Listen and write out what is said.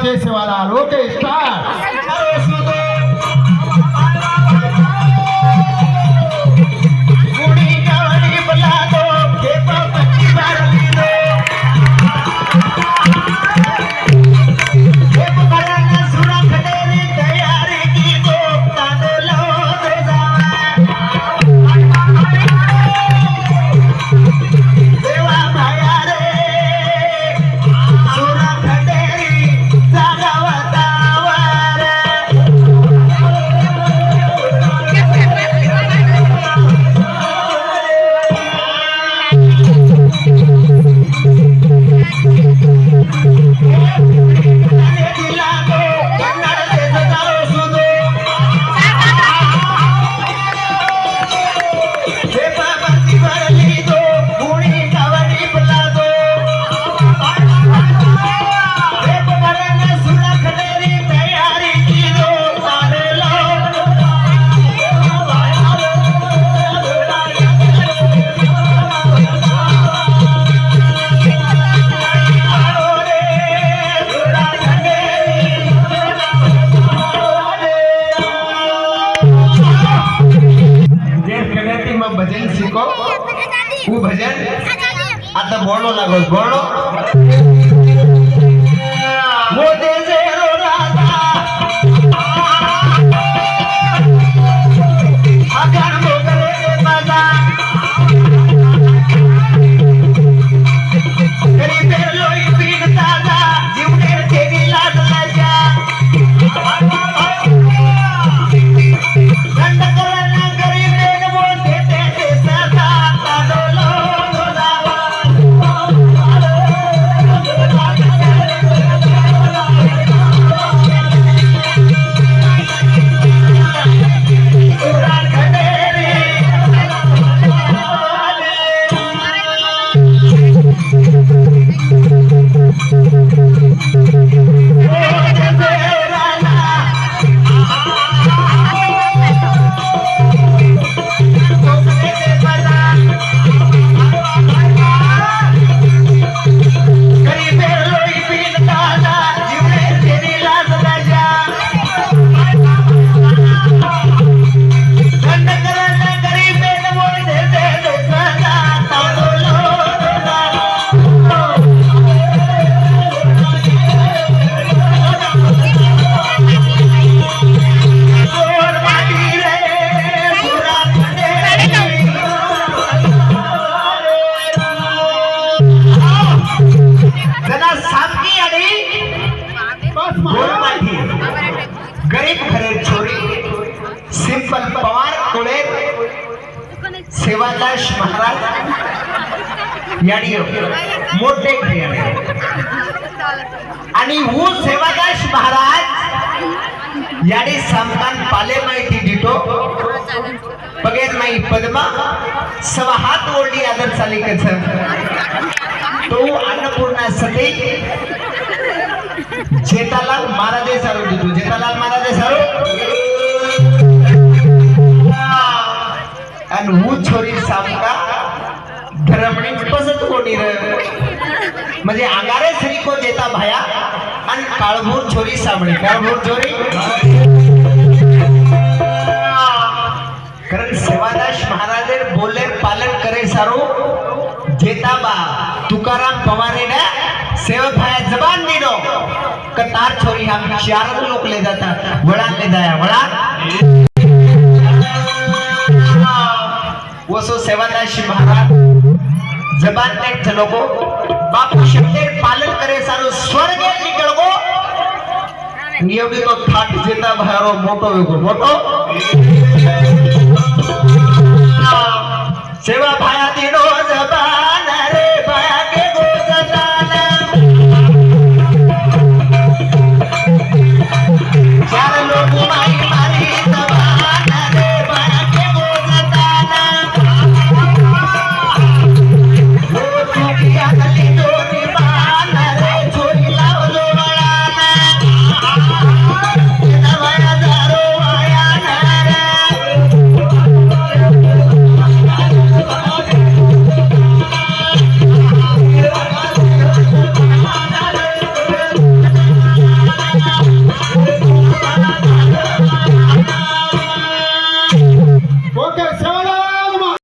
केशवालाल okay start भजन शिको वो भजन आता बोलो लागो बोलो वो देजे रो राजा अगर मोगरे बाजा करी पे लोई पीन ताजा जीवने तेरी लाज लाजा गरीब घरे छोरी सिंपल पवार कोळे सेवादास महाराज याडी मोठे आणि वो सेवादास महाराज याडी सामकान पाले माहिती दितो बगेर माई पद्मा सवा हात ओढली आदर चाली कछ तो अन्नपूर्णा सती जेठालाल महाराजे सारू दिधू जेठालाल महाराजे सारू आणि हू छोरी सामका धर्मणी पसंत कोणी म्हणजे आगारे श्री को जेता भाया आणि काळभूर छोरी सामणी काळभूर छोरी कारण सेवादास महाराजे बोले पालन करे सारू जेता बा तुकाराम पवारे ने सेवक भाया जबान दिनो कतार छोरी हम चार लोग ले जाता बड़ा ले जाया बड़ा वो सो सेवादास महाराज जबान ने चलो को बापू शब्द पालन करे सारो स्वर्ग निकल गो नियमी तो थाट जेता भारो मोटो वेगो मोटो सेवा भाया दिनो